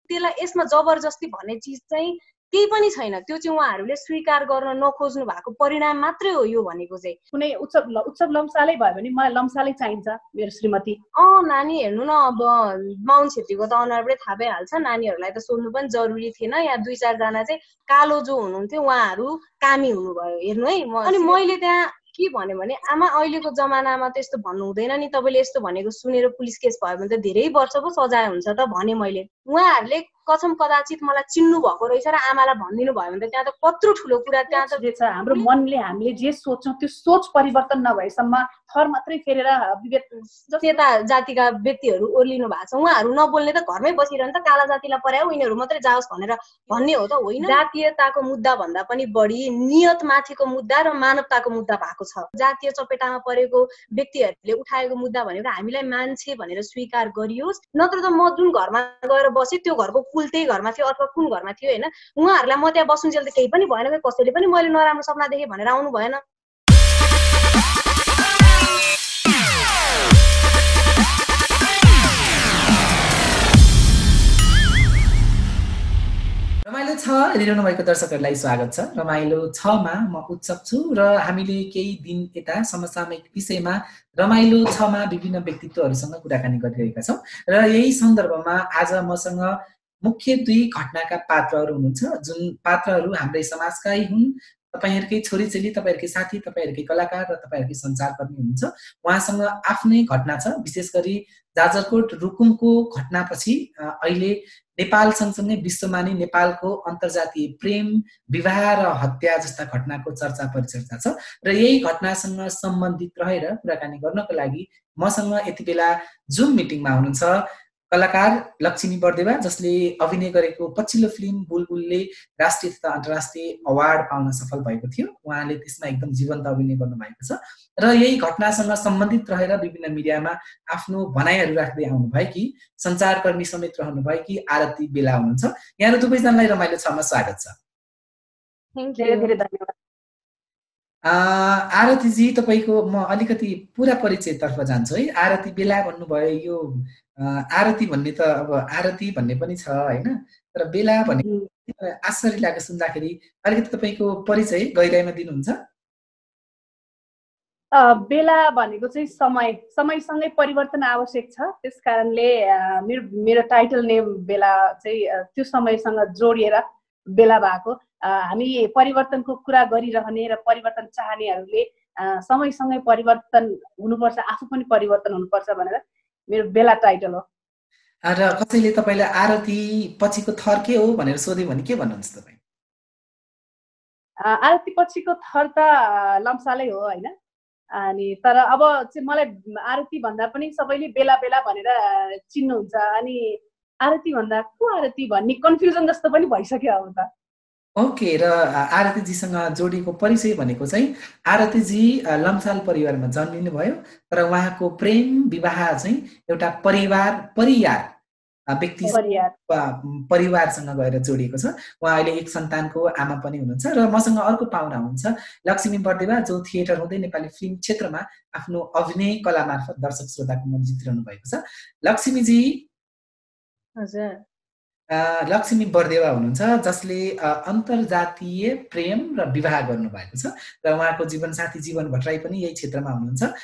त्यसलाई यसमा जबरजस्ती भन्ने चिज चाहिँ केही पनि छैन। त्यो चाहिँ उहाँहरूले स्वीकार गर्न नखोज्नु भएको परिणाम मात्रै हो यो भनेको चाहिँ। कुनै उत्सव लम्सालै भयो भने मलाई लम्सालै चाहिन्छ मेरो श्रीमती। नानी हेर्नु न, अब बाहुन छेत्रीको त अनुहार पनि थाहा भइहाल्छ, नानीहरूलाई त सोध्नु पनि जरुरी थिएन। यहाँ 2-4 जना चाहिँ कालो जो हुनुहुन्थ्यो उहाँहरू कामी हुनुभयो हेर्नु है। अनि मैले त्यहाँ के भन्यो भने आमा अहिलेको जमानामा त यस्तो भन्नु हुँदैन नि, तपाईँले यस्तो भनेको सुनेर पुलिस केस भयो भने त धेरै वर्ष पो सजाय हुन्छ त भने मैले। उहाँहरूले कसम कदाचित मलाई चिन्नु भएको रहेछ र आमालाई भनिदिनु भयो भने त त्यहाँ त कत्रो ठुलो कुरा। त्यहाँ त हाम्रो मनले हामीले जे सोच्छौँ त्यो सोच परिवर्तन नभएसम्म थर मात्रै फेरेर विभेद सेता जातिका व्यक्तिहरू ओर्लिनु भएको छ। उहाँहरू नबोल्ने त घरमै बसिरहनु त, काला जातिलाई पर्यायो उनीहरू मात्रै जाओस् भनेर भन्ने हो त होइन। जातीयताको मुद्दा भन्दा पनि बढी नियतमाथिको मुद्दा र मानवताको मुद्दा भएको छ। जातीय चपेटामा परेको व्यक्तिहरूले उठाएको मुद्दा भनेको हामीलाई मान्छे भनेर स्वीकार गरियोस्, नत्र त म जुन घरमा गएर बसेँ त्यो घरको कुल त्यही घरमा थियो अथवा कुन घरमा थियो होइन, उहाँहरूलाई म त्यहाँ बस्नुजेल त केही पनि भएन, कसैले पनि मैले नराम्रो सपना देखेँ भनेर आउनु भएन। रमाइलो छ हेरिरहनु भएको दर्शकहरूलाई स्वागत छ। रमाइलो 6 मा म उत्सव छु र हामीले केही दिन यता समसामयिक विषयमा रमाइलो 6 मा विभिन्न व्यक्तित्वहरूसँग कुराकानी गरिरहेका छौँ र यही सन्दर्भमा आज मसँग मुख्य 2 घटनाका पात्रहरू हुनुहुन्छ, जुन पात्रहरू हाम्रै समाजकै हुन्। तपाईहरुकै छोरीचेली, तपाईहरुकै साथी, तपाईहरुकै कलाकार र तपाईहरुकै सञ्चारकर्मी हुनुहुन्छ। उहाँसँग आफ्नै घटना छ, विशेष गरी जाजरकोट रुकुमको घटनापछि अहिले नेपाल सँगसँगै विश्वमा नै नेपालको अन्तर्जातीय प्रेम, विवाह र हत्या जस्ता घटनाको चर्चा परिचर्चा छ र यही घटनासँग सम्बन्धित रहेर कुराकानी गर्नको लागि मसँग यति बेला जुम मिटिङमा हुनुहुन्छ कलाकार लक्ष्मी बर्देवा, जसले अभिनय गरेको पछिल्लो फिल्म बुलबुलले राष्ट्रिय तथा अन्तर्राष्ट्रिय अवार्ड पाउन सफल भएको थियो। उहाँले त्यसमा एकदम जीवन्त अभिनय गर्नु भएको छ र यही घटनासँग सम्बन्धित रहेर विभिन्न मिडियामा आफ्नो भनाइहरू राख्दै आउनु भएकी सञ्चारकर्मी समेत रहनु भएकी आरती बेला हुनुहुन्छ। यहाँहरू दुवैजनालाई रमाइलो 6 मा स्वागत छ। धेरै धन्यवाद। आरतीजी, तपाईको म अलिकति पूरा परिचयतर्फ जान्छु है। आरती बेला भन्नुभयो, यो आरती भन्ने त अब आरती भन्ने पनि छ होइन, तर बेला भन्ने आश्चर्य लाग्यो सुन्दाखेरि। अलिकति तपाईको परिचय गहिराइमा दिनुहुन्छ? बेला भनेको चाहिँ समयसँगै परिवर्तन आवश्यक छ, त्यस कारणले मेरो टाइटल नेम बेला चाहिँ त्यो समयसँग जोडिएर बेला भएको। हामी परिवर्तनको कुरा गरिरहने र परिवर्तन चाहनेहरूले समयसँगै परिवर्तन हुनुपर्छ, आफू पनि परिवर्तन हुनुपर्छ भनेर मेरो बेला टाइटल हो। र कसैले तपाईलाई आरती पछिको थर के हो भनेर सोध्यो भने के भन्नुहुन्छ तपाईँ? आरती पछिको थर त लम्सालै हो होइन, अनि तर अब चाहिँ मलाई आरती भन्दा पनि सबैले बेला बेला भनेर चिन्नुहुन्छ, अनि आरती भन्दा को आरती भन्ने कन्फ्युजन जस्तो पनि भइसक्यो अब त। ओके, र आरतीजीसँग जोडिएको परिचय भनेको चाहिँ आरतीजी लम्साल परिवारमा जन्मिनु भयो, तर उहाँको प्रेम विवाह चाहिँ एउटा परिवार व्यक्ति परिवारसँग गएर जोडिएको छ। उहाँ अहिले एक सन्तानको आमा पनि हुनुहुन्छ र मसँग अर्को पाहुना हुनुहुन्छ लक्ष्मी बर्देवा, जो थिएटर हुँदै नेपाली फिल्म क्षेत्रमा आफ्नो अभिनय कला मार्फत दर्शक श्रोताको मन जितिरहनु भएको छ। लक्ष्मीजी, हजुर, लक्ष्मी बर्देवा हुनुहुन्छ, जसले अन्तर्जातीय प्रेम र विवाह गर्नु भएको छ र उहाँको जीवनसाथी जीवन भट्टराई पनि यही क्षेत्रमा हुनुहुन्छ।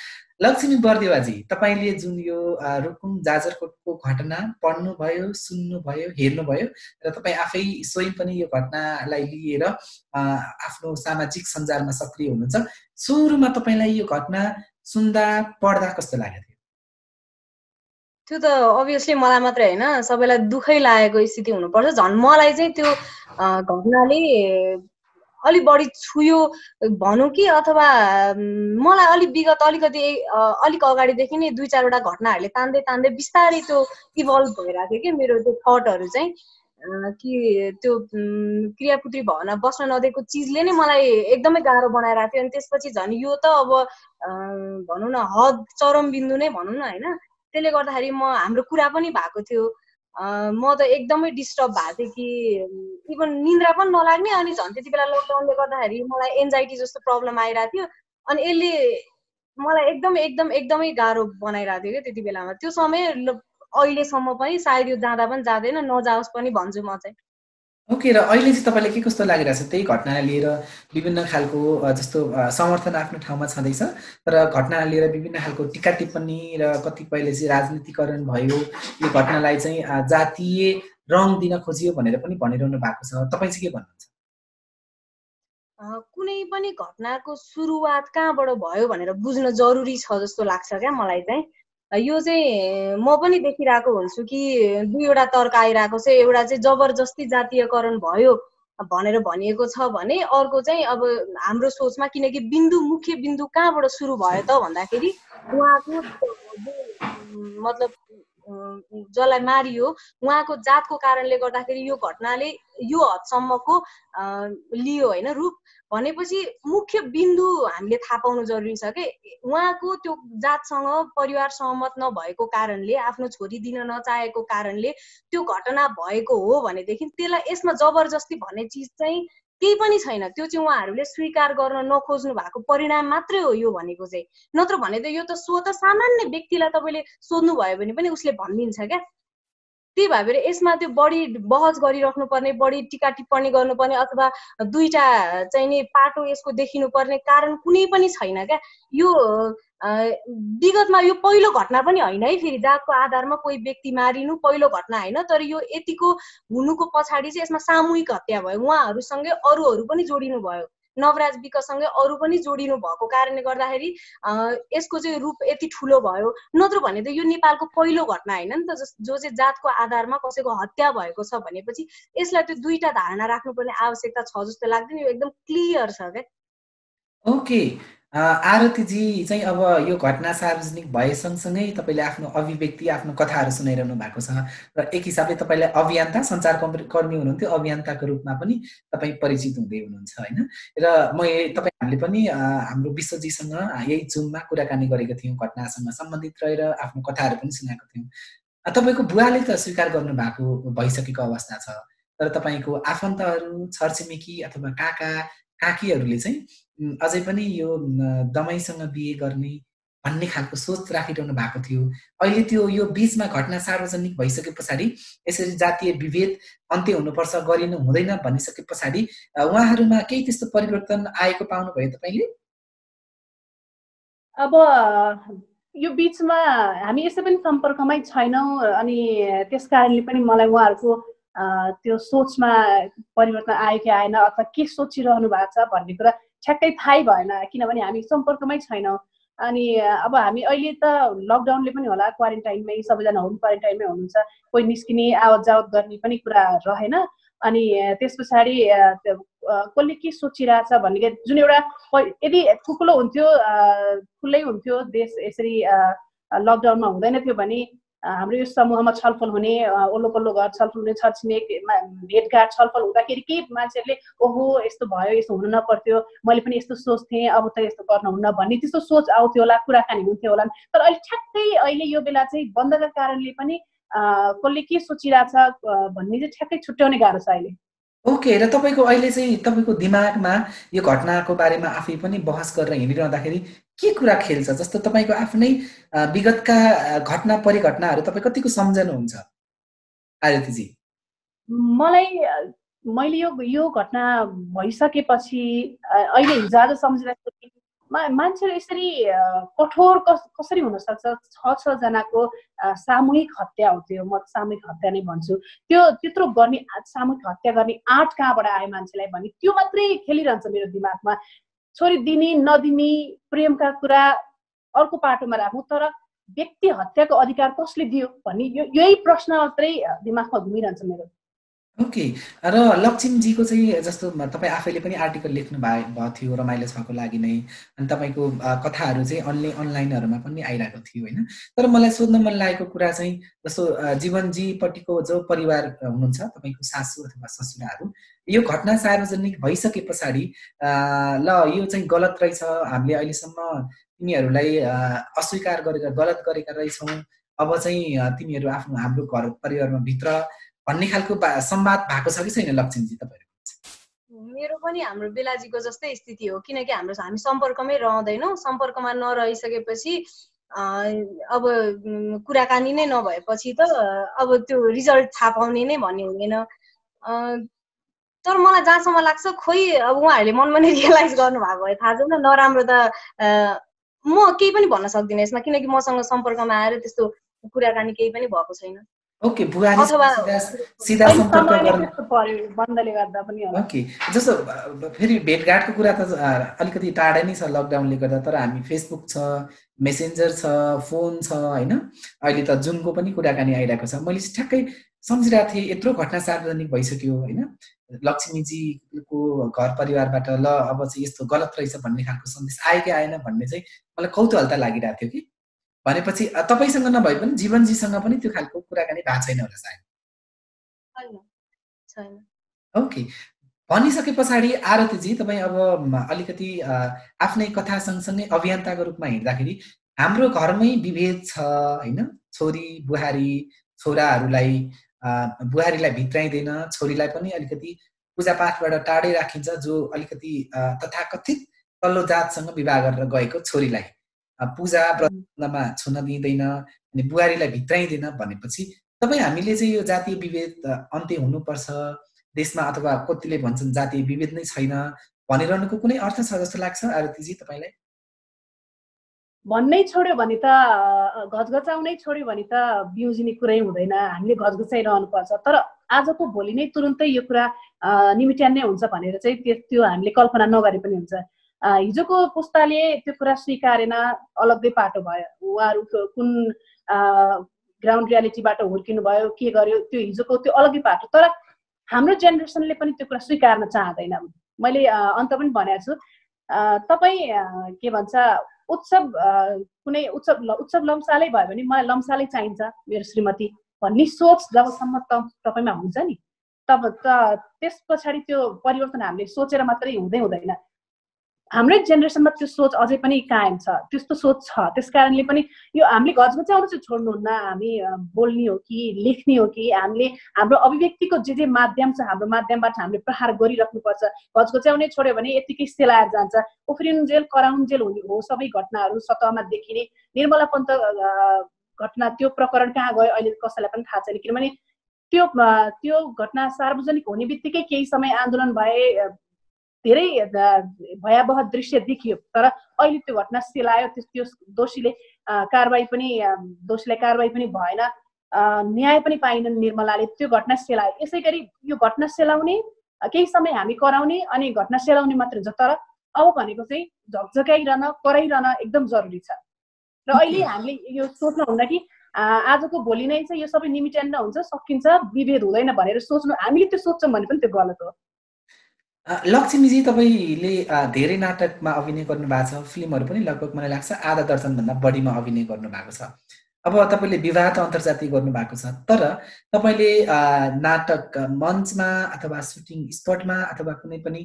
लक्ष्मी बर्देवाजी, तपाईले जुन यो रुकुम जाजरकोटको घटना पढ्नुभयो, सुन्नुभयो, हेर्नुभयो र तपाईँ आफै स्वयं पनि यो घटनालाई लिएर आफ्नो सामाजिक सञ्जालमा सक्रिय हुनुहुन्छ। सुरुमा तपाईलाई यो घटना सुन्दा पढ्दा कस्तो लाग्यो? त्यो त अभियसली मलाई मात्रै होइन सबैलाई दुःखै लागेको स्थिति हुनुपर्छ। झन् मलाई चाहिँ त्यो घटनाले अलिक बढी छुयो भनौँ कि, अथवा मलाई अलिकति अलिक अगाडिदेखि नै 2-4 वटा घटनाहरूले तान्दै बिस्तारै त्यो इभल्भ भइरहेको थियो कि मेरो त्यो थटहरू चाहिँ, कि त्यो क्रियापुत्री भवनमा बस्न नदिएको चिजले नै मलाई एकदमै गाह्रो बनाइरहेको थियो। अनि त्यसपछि झन् यो त अब भनौँ न हद चरम बिन्दु नै भनौँ न होइन। त्यसले गर्दाखेरि हाम्रो कुरा पनि भएको थियो, म त एकदमै डिस्टर्ब भएको थिएँ कि इभन निन्द्रा पनि नलाग्ने, अनि झन् त्यति बेला लकडाउनले गर्दाखेरि मलाई एन्जाइटी जस्तो प्रब्लम आइरहेको थियो। अनि यसले मलाई एकदमै गाह्रो बनाइरहेको थियो क्या त्यति बेलामा। त्यो समय अहिलेसम्म पनि सायद यो जाँदा पनि जाँदैन, नजाओस् पनि भन्छु म चाहिँ। ओके, र अहिले चाहिँ तपाईँलाई के कस्तो लागिरहेछ त्यही घटनालाई लिएर? विभिन्न खालको जस्तो समर्थन आफ्नो ठाउँमा छँदैछ, तर घटनालाई लिएर विभिन्न खालको टिका टिप्पणी र कतिपयले चाहिँ राजनीतिकरण भयो, यो घटनालाई चाहिँ जातीय रङ दिन खोजियो भनेर पनि भनिरहनु भएको छ। तपाईँ चाहिँ के भन्नुहुन्छ? कुनै पनि घटनाको सुरुवात कहाँबाट भयो भनेर बुझ्न जरुरी छ जस्तो लाग्छ क्या मलाई चाहिँ। यो चाहिँ म पनि देखिरहेको हुन्छु कि दुईवटा तर्क आइरहेको छ। एउटा चाहिँ जबरजस्ती जातीयकरण भयो भनेर भनिएको छ भने, अर्को चाहिँ अब हाम्रो सोचमा, किनकि मुख्य बिन्दु कहाँबाट सुरु भयो त भन्दाखेरि उहाँको मतलब जसलाई मारियो उहाँको जातको कारणले गर्दाखेरि यो घटनाले यो हदसम्मको लियो होइन रूप भनेपछि मुख्य बिन्दु हामीले थाहा पाउनु जरुरी छ कि उहाँको त्यो जातसँग परिवार सहमत नभएको कारणले, आफ्नो छोरी दिन नचाहेको कारणले त्यो घटना भएको हो भनेदेखि त्यसलाई यसमा जबरजस्ती भन्ने चिज चाहिँ केही पनि छैन। त्यो चाहिँ उहाँहरूले स्वीकार गर्न नखोज्नु भएको परिणाम मात्रै हो यो भनेको चाहिँ। नत्र भने त यो त सामान्य व्यक्तिलाई तपाईँले सोध्नु भयो भने पनि उसले भनिदिन्छ क्या। त्यही भएर यसमा त्यो बढी बहस गरिराख्नु पर्ने, बढी टिका टिप्पणी गर्नुपर्ने अथवा दुईटा चाहिँ नि पाटो यसको देखिनु पर्ने कारण कुनै पनि छैन क्या। यो विगतमा यो पहिलो घटना पनि होइन है, फेरि जातको आधारमा कोही व्यक्ति मारिनु पहिलो घटना होइन। तर यो यतिको हुनुको पछाडि चाहिँ यसमा सामूहिक हत्या भयो, उहाँहरूसँगै अरूहरू पनि जोडिनु भयो, नवराज विकसँगै अरू पनि जोडिनु भएको कारणले गर्दाखेरि यसको चाहिँ रूप यति ठुलो भयो। नत्र भने त यो नेपालको पहिलो घटना होइन नि त जो चाहिँ जातको आधारमा कसैको हत्या भएको छ भनेपछि यसलाई त्यो दुईटा धारणा राख्नुपर्ने आवश्यकता छ जस्तो लाग्दैन। यो एकदम क्लियर छ क्या। ओके, आरतीजी चाहिँ अब यो घटना सार्वजनिक भए सँगसँगै तपाईँले आफ्नो अभिव्यक्ति, आफ्नो कथाहरू सुनाइरहनु भएको छ र एक हिसाबले तपाईँलाई अभियन्ता, सञ्चार कर्मी हुनुहुन्थ्यो, अभियन्ताको रूपमा पनि तपाईँ परिचित हुँदै हुनुहुन्छ होइन। र हामीले पनि हाम्रो विश्वजीसँग यही जुममा कुराकानी गरेको थियौँ, घटनासँग सम्बन्धित रहेर आफ्नो कथाहरू पनि सुनाएको थियौँ। तपाईँको बुवाले त स्वीकार गर्नु भएको भइसकेको अवस्था छ, तर तपाईँको आफन्तहरू, छरछिमेकी अथवा काका काकीहरूले चाहिँ अझै पनि यो दमाईसँग बिहे गर्ने भन्ने खालको सोच राखिरहनु भएको थियो। अहिले त्यो यो बीचमा घटना सार्वजनिक भइसके पछाडि यसरी जातीय विभेद अन्त्य हुनुपर्छ, गरिनु हुँदैन भनिसके पछाडि उहाँहरूमा केही त्यस्तो परिवर्तन आएको पाउनुभयो तपाईँले? अब यो बीचमा हामी यसै पनि सम्पर्कमै छैनौँ, अनि त्यस कारणले पनि मलाई उहाँहरूको त्यो सोचमा परिवर्तन आयो कि आएन अथवा के सोचिरहनु भएको छ भन्ने कुरा ठ्याक्कै थाहै भएन, किनभने हामी सम्पर्कमै छैनौँ। अनि अब हामी अहिले त लकडाउनले पनि होला क्वारेन्टाइनमै, सबैजना होम क्वारेन्टाइनमै हुनुहुन्छ, कोही निस्किने आवत जावत गर्ने पनि कुरा रहेन। अनि त्यस पछाडि कसले के सोचिरहेछ भन्ने जुन एउटा यदि ठुलो हुन्थ्यो, खुल्लै हुन्थ्यो देश, यसरी लकडाउनमा हुँदैन थियो भने हाम्रो यो समूहमा छलफल हुने, ओल्लो पल्लो घर छलफल हुने, छरछिमेक भेटघाट छलफल हुँदाखेरि के मान्छेहरूले ओहो यस्तो भयो, यस्तो हुनु नपर्थ्यो, मैले पनि यस्तो सोच्थेँ, अब त यस्तो गर्न हुन्न भन्ने त्यस्तो सोच आउँथ्यो होला, कुराकानी हुन्थ्यो होला। तर अहिले ठ्याक्कै अहिले यो बेला चाहिँ बन्दका कारणले पनि कसले के सोचिरहेछ भन्ने चाहिँ ठ्याक्कै छुट्याउने गाह्रो छ अहिले। ओके, र तपाईँको अहिले चाहिँ तपाईँको दिमागमा यो घटनाको बारेमा आफै पनि बहस गरेर हिँडिरहँदाखेरि के कुरा खेल्छ? जस्तो तपाईँको आफ्नै विगतका घटना परिघटनाहरू तपाईँ कतिको सम्झनुहुन्छ आरतीजी? मैले यो घटना भइसकेपछि अहिले हिजो आज सम्झिरहेको मान्छेहरू यसरी कठोर कसरी हुन सक्छ? 6 जनाको सामूहिक हत्या हुन्थ्यो, म सामूहिक हत्या नै भन्छु। त्यो त्यत्रो गर्ने, सामूहिक हत्या गर्ने आँट कहाँबाट आयो मान्छेलाई भन्ने त्यो मात्रै खेलिरहन्छ मेरो दिमागमा। छोरी दिने नदिने प्रेमका कुरा अर्को पाटोमा राख्नु, तर व्यक्ति हत्याको अधिकार कसले दियो भन्ने यही प्रश्न मात्रै दिमागमा घुमिरहन्छ मेरो। ओके, र लक्ष्मीजीको चाहिँ जस्तो तपाईँ आफैले पनि आर्टिकल लेख्नु भएको थियो रमाइलो छको लागि नै, अनि तपाईँको कथाहरू चाहिँ अनलाइनहरूमा पनि आइरहेको थियो होइन। तर मलाई सोध्न मन लागेको कुरा चाहिँ जस्तो जीवनजीपट्टिको जो परिवार हुनुहुन्छ, तपाईँको सासू अथवा ससुराहरू, यो घटना सार्वजनिक भइसके पछाडि ल यो चाहिँ गलत रहेछ, हामीले अहिलेसम्म तिमीहरूलाई अस्वीकार गरेर गलत गरेका रहेछौँ, अब चाहिँ तिमीहरू हाम्रो घर परिवारमा भित्र भन्ने खालको संवाद भएको छ कि छैन लक्ष्मीजी तपाईँहरू? मेरो पनि हाम्रो बेलाजीको जस्तै स्थिति हो, किनकि हामी सम्पर्कमै रहँदैनौँ। सम्पर्कमा नरहिसकेपछि अब कुराकानी नै नभएपछि त अब त्यो रिजल्ट थाहा पाउने नै भन्ने हुँदैन। तर मलाई जहाँसम्म लाग्छ खोइ अब उहाँहरूले मनमा नै रियलाइज गर्नुभएको भए थाहा छैन, नराम्रो त म केही पनि भन्न सक्दिनँ यसमा, किनकि मसँग सम्पर्कमा आएर त्यस्तो कुराकानी केही पनि भएको छैन। ओके, बुहारी अथवा सिधा सम्पर्क गर्न बन्दले गर्दा पनि होला। ओके, जस्तो फेरि भेटघाटको कुरा त अलिकति टाढा नै छ लकडाउनले गर्दा, तर हामी फेसबुक छ, मेसेन्जर छ, फोन छ होइन, अहिले त जुमको पनि कुराकानी आइरहेको छ। मैले ठ्याक्कै सम्झिरहेको थिएँ यत्रो घटना सार्वजनिक भइसक्यो होइन, लक्ष्मीजीको घर परिवारबाट ल अब चाहिँ यस्तो गलत रहेछ भन्ने खालको सन्देश आयो कि आएन भन्ने चाहिँ मलाई कौतूहलता लागिरहेको थियो कि, भनेपछि तपाईँसँग नभए पनि जीवनजीसँग पनि त्यो खालको कुराकानी भएको छैन होला सायद। ओके, भनिसके पछाडि आरतीजी तपाईँ अब अलिकति आफ्नै कथा सँगसँगै अभियन्ताको रूपमा हिँड्दाखेरि हाम्रो घरमै विभेद छ होइन, छोरी बुहारी, छोराहरूलाई बुहारीलाई भित्राइँदैन, छोरीलाई पनि अलिकति पूजापाठबाट टाढै राखिन्छ, जो अलिकति तथाकथित तल्लो जातसँग विवाह गरेर गएको छोरीलाई पूजा व्रतमा छुन दिँदैन अनि बुहारीलाई भित्राइँदैन भनेपछि तपाईँ हामीले चाहिँ यो जातीय विभेद अन्त्य हुनुपर्छ देशमा, अथवा कतिले भन्छन् जातीय विभेद नै छैन भनिरहनुको कुनै अर्थ छ जस्तो लाग्छ आरतीजी तपाईँलाई? भन्नै छोड्यो भने त घचघचाउनै छोड्यो भने त बिउजिने कुरै हुँदैन, हामीले घचघचाइरहनुपर्छ। तर आजको भोलि नै तुरुन्तै यो कुरा निमिट्यान नै हुन्छ भनेर चाहिँ त्यो हामीले कल्पना नगरे पनि हुन्छ। हिजोको पुस्ताले त्यो कुरा स्वीकारेन, अलग्गै पाटो भयो, उहाँहरू कुन ग्राउन्ड रियालिटीबाट हुर्किनु भयो, के गर्यो, त्यो हिजोको त्यो अलग्गै पाटो। तर हाम्रो जेनेरेसनले पनि त्यो कुरा स्वीकार्न चाहँदैन। मैले अन्त पनि भनेको छु, तपाईँ के भन्छ उत्सव कुनै उत्सव लम्सालै भयो भने मलाई लम्सालै चाहिन्छ मेरो श्रीमती भन्ने सोच जबसम्म तपाईँमा हुन्छ नि, तब त त्यस पछाडि त्यो परिवर्तन हामीले सोचेर मात्रै हुँदैन। हाम्रै जेनेरेसनमा त्यो सोच अझै पनि कायम छ, त्यस्तो सोच छ। त्यस कारणले पनि यो हामीले घचघचाउनु चाहिँ छोड्नुहुन्न। हामी बोल्ने हो कि लेख्ने हो कि हामीले हाम्रो अभिव्यक्तिको जे माध्यम छ हाम्रो माध्यमबाट हामीले प्रहार गरिराख्नुपर्छ। घचघचाउने छोड्यो भने यतिकै सेलाएर जान्छ, उफ्रिनुन्जेल कराउन्जेल हुने हो सबै घटनाहरू सतहमा देखिने। निर्मला पन्त घटना त्यो प्रकरण कहाँ गयो अहिले कसैलाई पनि थाहा छैन, किनभने त्यो घटना सार्वजनिक हुने बित्तिकै केही समय आन्दोलन भए, धेरै भयावह दृश्य देखियो, तर अहिले त्यो घटना सेलायो, त्यो दोषीलाई कारबाही पनि भएन, न्याय पनि पाइनन् निर्मलाले, त्यो घटना सेलायो। यसै गरी यो घटना सेलाउने, केही समय हामी कराउने अनि घटना सेलाउने मात्र हुन्छ, तर अब भनेको चाहिँ झकझकाइरहन कराइरहन एकदम जरुरी छ। र अहिले हामीले यो सोच्नुहुन्न कि आजको भोलि नै चाहिँ यो सबै निमिट्यान्न हुन्छ, सकिन्छ, विभेद हुँदैन भनेर सोच्नु, हामीले त्यो सोच्छौँ भने पनि त्यो गलत हो। लक्ष्मीजी तपाईँले धेरै नाटकमा अभिनय गर्नुभएको छ, फिल्महरू पनि लगभग मलाई लाग्छ आधा दर्जनभन्दा बढीमा अभिनय गर्नुभएको छ। अब तपाईँले विवाह त अन्तर्जातीय गर्नुभएको छ, तर तपाईँले नाटक मञ्चमा अथवा सुटिङ स्पटमा अथवा कुनै पनि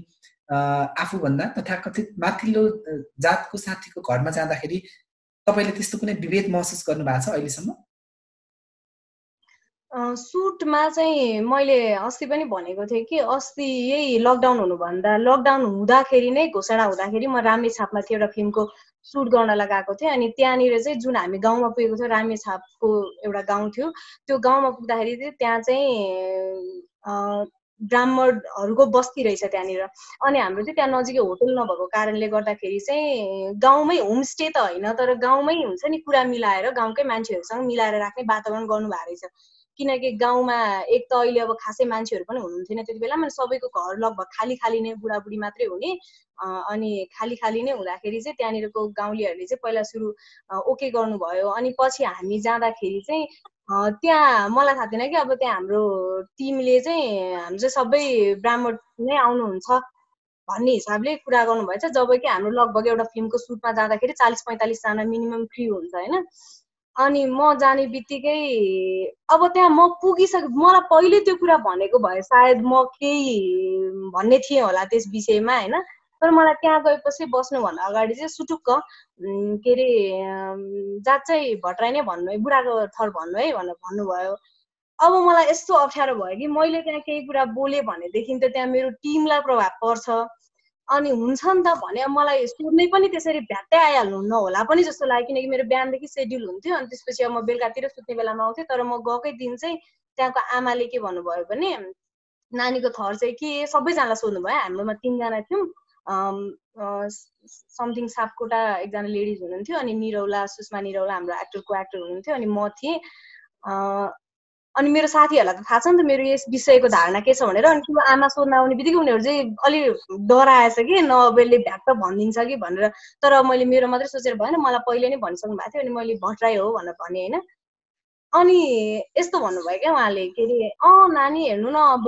आफूभन्दा तथाकथित माथिल्लो जातको साथीको घरमा जाँदाखेरि तपाईँले त्यस्तो कुनै विभेद महसुस गर्नुभएको छ अहिलेसम्म? सुटमा चाहिँ मैले अस्ति पनि भनेको थिएँ कि अस्ति यही लकडाउन हुँदाखेरि नै घोषणा हुँदाखेरि म रामेछापमा थियो एउटा फिल्मको सुट गर्न लगाएको थिएँ। अनि त्यहाँनिर चाहिँ जुन हामी गाउँमा पुगेको थियो, रामेछापको एउटा गाउँ थियो, त्यो गाउँमा पुग्दाखेरि चाहिँ त्यहाँ चाहिँ ब्राह्मणहरूको बस्ती रहेछ त्यहाँनिर। अनि हाम्रो चाहिँ त्यहाँ नजिकै होटल नभएको कारणले गर्दाखेरि चाहिँ गाउँमै होमस्टे त होइन, तर गाउँमै हुन्छ नि कुरा मिलाएर गाउँकै मान्छेहरूसँग मिलाएर राख्ने वातावरण गर्नुभएको रहेछ। किनकि गाउँमा एक त अहिले अब खासै मान्छेहरू पनि हुनुहुन्थेन त्यति बेला, मैले सबैको घर लगभग खाली नै बुढाबुढी मात्रै हुने। अनि खाली नै हुँदाखेरि चाहिँ त्यहाँनिरको गाउँलेहरूले चाहिँ पहिला सुरु ओके गर्नुभयो। अनि पछि हामी जाँदाखेरि चाहिँ त्यहाँ मलाई थाहा थिएन कि अब त्यहाँ हाम्रो टिमले चाहिँ हाम्रो चाहिँ सबै ब्राह्मण नै आउनुहुन्छ भन्ने हिसाबले कुरा गर्नुभएछ। जब कि हाम्रो लगभग एउटा फिल्मको सुटमा जाँदाखेरि 40-45 जना मिनिमम क्र्यू हुन्छ होइन। अनि म जाने बित्तिकै अब त्यहाँ म पुगिसके, मलाई पहिले त्यो कुरा भनेको भए सायद म केही भन्ने थिएँ होला त्यस विषयमा होइन। तर मलाई त्यहाँ गएपछि बस्नुभन्दा अगाडि चाहिँ सुटुक्क के अरे जात चाहिँ भट्टराई नै भन्नु है, बुढाको थर भन्नु है भनेर भन्नुभयो। अब मलाई यस्तो अप्ठ्यारो भयो कि मैले त्यहाँ केही कुरा बोलेँ भनेदेखि त त्यहाँ मेरो टिमलाई प्रभाव पर्छ। अनि हुन्छ नि त भने मलाई सोध्नै पनि त्यसरी भ्याट्टै आइहाल्नु नहोला पनि जस्तो लाग्यो, किनकि मेरो बिहानदेखि सेड्युल हुन्थ्यो अनि त्यसपछि अब म बेलुकातिर सुत्ने बेलामा आउँथेँ। तर म गएकै दिन चाहिँ त्यहाँको आमाले के भन्नुभयो भने नानीको थर चाहिँ के, सबैजनालाई सोध्नुभयो, हाम्रोमा 3 जना थियौँ, समथिङ सापकोटा एकजना लेडिज हुनुहुन्थ्यो, अनि निरौला सुषमा निरौला हाम्रो एक्टर हुनुहुन्थ्यो, अनि म थिएँ। अनि मेरो साथीहरूलाई त थाहा छ नि त मेरो यस विषयको धारणा के छ भनेर। अनि त्यो आमा सोध्न आउने बित्तिकै उनीहरू चाहिँ अलि डराएछ कि नबेलले भ्याक्क भनिदिन्छ कि भनेर। तर मैले मेरो मात्रै सोचेर भएन, मलाई पहिले नै भनिसक्नु भएको थियो। अनि मैले भट्टराई हो भनेर भने होइन। अनि यस्तो भन्नुभयो क्या उहाँले, के अरे नानी हेर्नु न, अब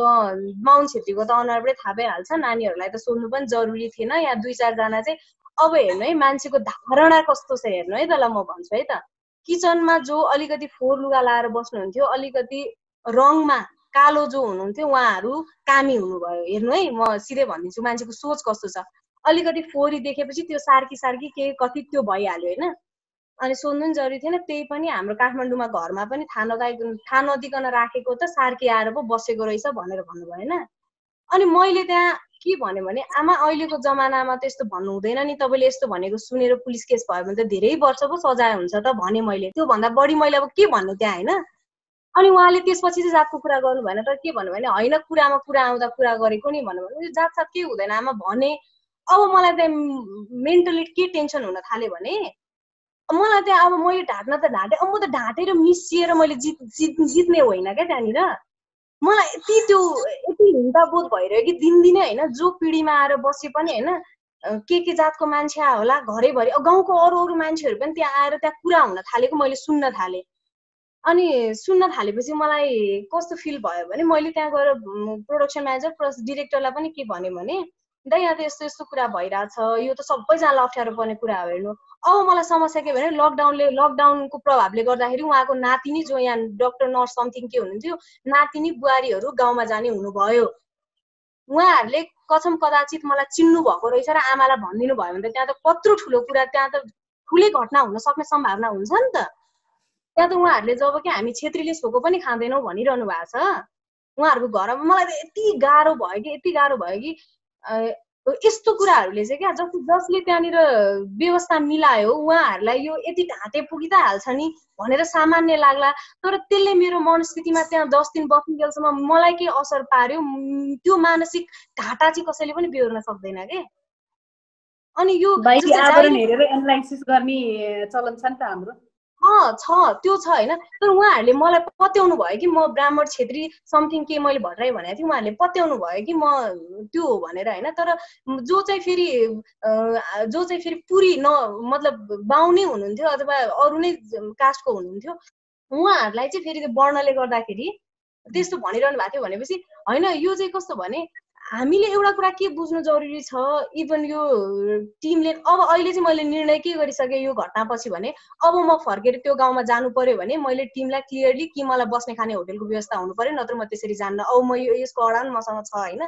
बाहुन छेत्रीको त अनुहारबाटै थाहा भइहाल्छ, नानीहरूलाई त सोध्नु पनि जरुरी थिएन, या 2-4 जना चाहिँ। अब हेर्नु है मान्छेको धारणा कस्तो छ हेर्नु है, तँलाई म भन्छु है त। किचनमा जो अलिकति फोहोर लुगा लाएर बस्नुहुन्थ्यो, अलिकति रङमा कालो जो हुनुहुन्थ्यो, उहाँहरू कामी हुनुभयो। हेर्नु है, म सिधै भनिदिन्छु मान्छेको सोच कस्तो छ। अलिकति फोहोरी देखेपछि त्यो सार्की के कति त्यो भइहाल्यो होइन। अनि सोध्नु पनि जरुरी थिएन। त्यही पनि हाम्रो काठमाडौँमा घरमा पनि थाहा नदिकन राखेको त सार्की आएर पो बसेको रहेछ भनेर भन्नुभयो होइन। अनि मैले त्यहाँ के भन्यो भने, आमा अहिलेको जमानामा त यस्तो भन्नु हुँदैन नि, तपाईँले यस्तो भनेको सुनेर पुलिस केस भयो भने त धेरै वर्ष पो सजाय हुन्छ त भने मैले। त्योभन्दा बढी मैले अब के भन्नु त्यहाँ होइन। अनि उहाँले त्यसपछि चाहिँ जातको कुरा गर्नु भएन, तर के भन्नु भने होइन कुरामा कुरा आउँदा कुरा गरेको नि भन्नु भने, जात सात के हुँदैन आमा भने। अब मलाई त्यहाँ मेन्टली के टेन्सन हुन थाल्यो भने, मलाई त्यहाँ अब मैले ढाँट्न त ढाँटेँ, अब म त ढाँटेर मिसिएर मैले जित्ने होइन क्या त्यहाँनिर। मलाई यति हिंसाबोध भइरह्यो कि दिनदिनै होइन, जो पिँढीमा आएर बसे पनि होइन, के जातको मान्छे आयो होला घरैभरि, गाउँको अरू मान्छेहरू पनि त्यहाँ आएर त्यहाँ कुरा हुन थालेको मैले सुन्न थालेँ। अनि सुन्न थालेपछि मलाई कस्तो फिल भयो भने, मैले त्यहाँ गएर प्रोडक्सन म्यानेजर प्लस डिरेक्टरलाई पनि के भन्यो भने, दाइ यहाँ त यस्तो यस्तो कुरा भइरहेछ, यो त सबैजनालाई अप्ठ्यारो पर्ने कुरा हो हेर्नु। अब मलाई समस्या के भने, लकडाउनको प्रभावले गर्दाखेरि उहाँको नातिनी जो यहाँ डक्टर नर्स समथिङ के हुनुहुन्थ्यो, नातिनी बुहारीहरू गाउँमा जाने हुनुभयो। उहाँहरूले कथम कदाचित मलाई चिन्नु भएको रहेछ र आमालाई भनिदिनु भयो भने त त्यहाँ त कत्रो ठुलो कुरा, त्यहाँ त ठुलै घटना हुन सक्ने सम्भावना हुन्छ नि त। त्यहाँ त उहाँहरूले जब कि हामी छेत्रीले छोको पनि खाँदैनौँ भनिरहनु भएको छ, उहाँहरूको घरमा मलाई त यति गाह्रो भयो कि यस्तो कुराहरूले चाहिँ क्या, जसले त्यहाँनिर व्यवस्था मिलायो उहाँहरूलाई यो यति ढाँटे पुगी त हाल्छ नि भनेर सामान्य लाग्ला। तर त्यसले मेरो मनस्थितिमा त्यहाँ 10 दिन बस्नुन्जेलसम्म मलाई के असर पार्यो, त्यो मानसिक घाटा चाहिँ कसैले पनि बेहोर्न सक्दैन के। अनि यो आवरण हेरेर एनालाइसिस गर्ने चलन छ नि त हाम्रो। छ त्यो छ होइन। तर उहाँहरूले मलाई पत्याउनु भयो कि म ब्राह्मण छेत्री समथिङ के मैले भट्टराई भनेको थिएँ, उहाँहरूले पत्याउनु भयो कि म त्यो हो भनेर होइन। तर जो चाहिँ फेरि पुरी मतलब बाहुनै हुनुहुन्थ्यो अथवा अरू नै कास्टको हुनुहुन्थ्यो, उहाँहरूलाई चाहिँ फेरि त्यो वर्णले गर्दाखेरि त्यस्तो भनिरहनु भएको थियो। भनेपछि होइन, यो चाहिँ कस्तो भने, हामीले एउटा कुरा के बुझ्नु जरुरी छ, इभन यो टिमले अब अहिले चाहिँ मैले निर्णय के गरिसकेँ यो घटनापछि भने, अब म फर्केर त्यो गाउँमा जानु पर्यो भने मैले टिमलाई क्लियरली कि मलाई बस्ने खाने होटलको व्यवस्था हुनु पर्यो, नत्र म त्यसरी जान्न। अब म यसको अडान मसँग छ होइन।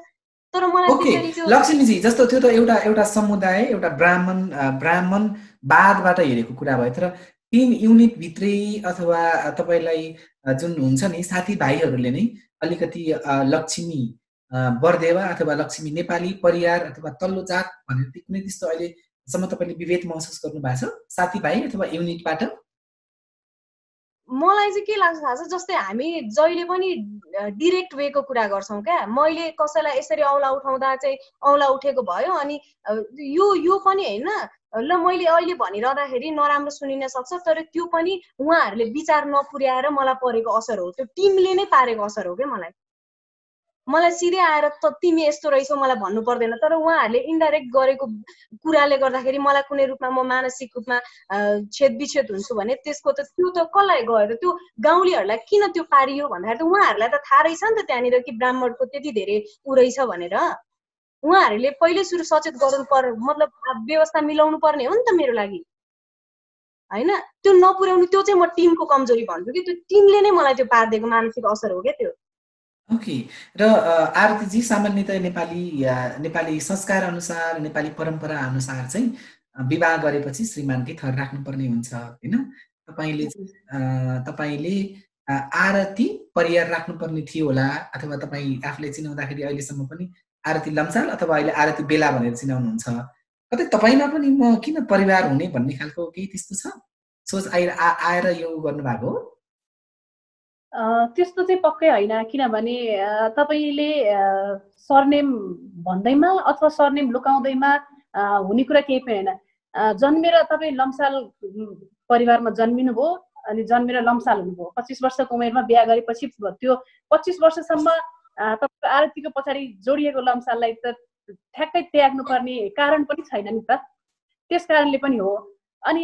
तर मलाई त्यसरी त्यो लक्ष्मीजी जस्तो त्यो त एउटा समुदाय, एउटा ब्राह्मणवादबाट हेरेको कुरा भयो। तर टिम युनिट भित्रै अथवा तपाईलाई जुन हुन्छ नि साथीभाइहरूले नै अलिकति लक्ष्मी बरदेवा अथवा लक्ष्मी नेपाली परिवार अथवा तल्लो जात भनेर कुनै त्यस्तो अहिलेसम्म तपाईँले विभेद महसुस गर्नु भएको छ साथीभाइ अथवा युनिटबाट? मलाई चाहिँ के लाग्छ थाहा छ, जस्तै हामी जहिले पनि डिरेक्ट वेको कुरा गर्छौँ क्या। मैले कसैलाई यसरी औँला उठाउँदा चाहिँ औँला उठेको भयो, अनि यो पनि होइन ल, मैले अहिले भनिरहँदाखेरि नराम्रो सुनिन सक्छ, तर त्यो पनि उहाँहरूले विचार नपुर्याएर मलाई परेको असर हो, त्यो टिमले नै पारेको असर हो क्या। मलाई सिधै आएर त तिमी यस्तो रहेछौ मलाई भन्नु पर्दैन, तर उहाँहरूले इन्डाइरेक्ट गरेको कुराले गर्दाखेरि मलाई कुनै रूपमा म मानसिक रूपमा छेदविच्छेद हुन्छु भने त्यसको त त्यो त कसलाई गयो त, त्यो गाउँलेहरूलाई किन त्यो पारियो भन्दाखेरि त उहाँहरूलाई त थाहा रहेछ नि त त्यहाँनिर कि ब्राह्मणको त्यति धेरै उ रहेछ भनेर। उहाँहरूले पहिले सुरु सचेत गर्नु पर्यो, मतलब व्यवस्था मिलाउनु पर्ने हो नि त मेरो लागि होइन। त्यो नपुर्याउनु, त्यो चाहिँ म टिमको कमजोरी भन्छु कि त्यो टिमले नै मलाई त्यो पारिदिएको मानसिक असर हो क्या त्यो। ओके। र आरतीजी सामान्यतः नेपाली संस्कार अनुसार, नेपाली परम्परा अनुसार चाहिँ विवाह गरेपछि श्रीमानकै थर राख्नुपर्ने हुन्छ होइन। तपाईँले आरती परियार राख्नुपर्ने थियो होला, अथवा तपाईँ आफूले चिनाउँदाखेरि अहिलेसम्म पनि आरती लम्साल अथवा अहिले आरती बेला भनेर चिनाउनुहुन्छ, कतै तपाईँमा पनि म किन परिवार हुने भन्ने खालको केही त्यस्तो छ सोच आएर यो गर्नु भएको हो? त्यस्तो चाहिँ पक्कै होइन, किनभने तपाईँले सरनेम भन्दैमा अथवा सरनेम लुकाउँदैमा हुने कुरा केही पनि होइन। जन्मेर तपाईँ लम्साल परिवारमा जन्मिनुभयो अनि जन्मेर लम्साल हुनुभयो। 25 वर्षको उमेरमा बिहा गरेपछि त्यो 25 वर्षसम्म तपाईँको आरतीको पछाडि जोडिएको लम्साललाई त ठ्याक्कै त्याग्नुपर्ने कारण पनि छैन नि त, त्यस कारणले पनि हो। अनि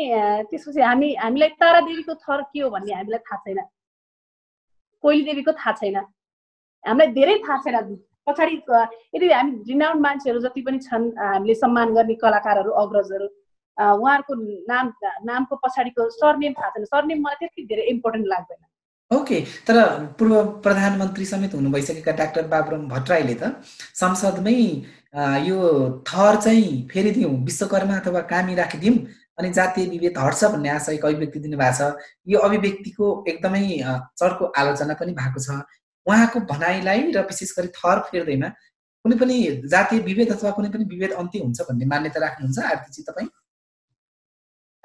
त्यसपछि हामीलाई तारादेवीको थर के हो भन्ने हामीलाई थाहा छैन, कोइली देवीको थाहा छैन, हामीलाई धेरै थाहा छैन। पछाडि यदि हामी रिनाउन्ड मान्छेहरू जति पनि छन्, हामीले सम्मान गर्ने कलाकारहरू अग्रजहरू, उहाँहरूको नामको पछाडिको सरनेम थाहा छैन। सरनेम मलाई त्यति धेरै इम्पोर्टेन्ट लाग्दैन। ओके, तर पूर्व प्रधानमन्त्री समेत हुनु भइसकेका डाक्टर बाबुराम भट्टराईले त संसदमै यो थर चाहिँ फेरिदिउँ, विश्वकर्मा अथवा कामी राखिदिउँ अनि जातीय विभेद हट्छ भन्ने आशयको अभिव्यक्ति दिनुभएको छ। यो अभिव्यक्तिको एकदमै चर्को आलोचना पनि भएको छ। उहाँको भनाइलाई र विशेष गरी थर फेर्दैमा कुनै पनि जातीय विभेद अथवा कुनै पनि विभेद अन्त्य हुन्छ भन्ने मान्यता राख्नुहुन्छ आरतीजी तपाईँ?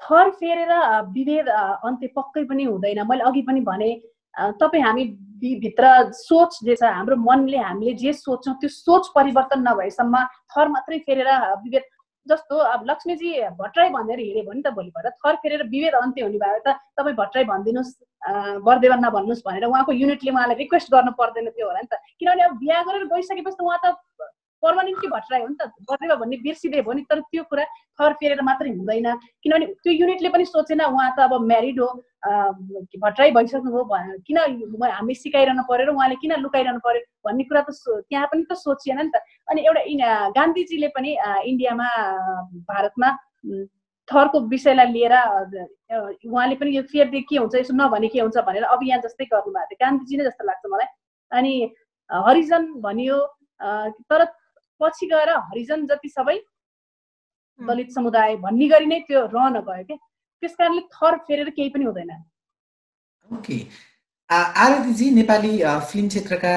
थर फेरेर विभेद अन्त्य पक्कै पनि हुँदैन। मैले अघि पनि भने, तपाईँ हामी भित्र सोच जे छ, हाम्रो मनले हामीले जे सोच्छौँ त्यो सोच परिवर्तन नभएसम्म थर मात्रै फेरेर विभेद, जस्तो अब लक्ष्मीजी भट्टराई भनेर हिँड्यो भने त भोलिबाट थर फेरेर विभेद अन्त्य हुने भयो त तपाईँ भट्टराई भनिदिनुहोस्, बरदेवा नभन्नुहोस् भनेर उहाँको युनिटले उहाँलाई रिक्वेस्ट गर्नु पर्दैन थियो होला नि त। किनभने अब बिहा गरेर गइसकेपछि त उहाँ त पर्मानेन्टली भट्टराई हो नि त, बरदेवा भन्ने बिर्सिँदै भयो नि। तर त्यो कुरा थर फेरेर मात्रै हुँदैन, किनभने त्यो युनिटले पनि सोचेन उहाँ त अब म्यारिड हो, भट्टराई भइसक्नुभयो, किन हामी सिकाइरहनु पर्यो र उहाँले किन लुकाइरहनु पर्यो भन्ने कुरा त त्यहाँ पनि त सोचिएन नि त। अनि एउटा गान्धीजीले पनि इन्डियामा भारतमा थरको विषयलाई लिएर उहाँले पनि यो फेर्दै के हुन्छ, यसो नभने के हुन्छ भनेर अभियान जस्तै गर्नुभएको थियो, गान्धीजी नै जस्तो लाग्छ मलाई। अनि हरिजन भनियो, तर पछि गएर हरिजन जति सबै दलित समुदाय भन्ने गरी नै त्यो रहन गयो क्या। त्यस कारणले थर फेरेर केही पनि हुँदैन। ओके, आरतीजी नेपाली फिल्म क्षेत्रका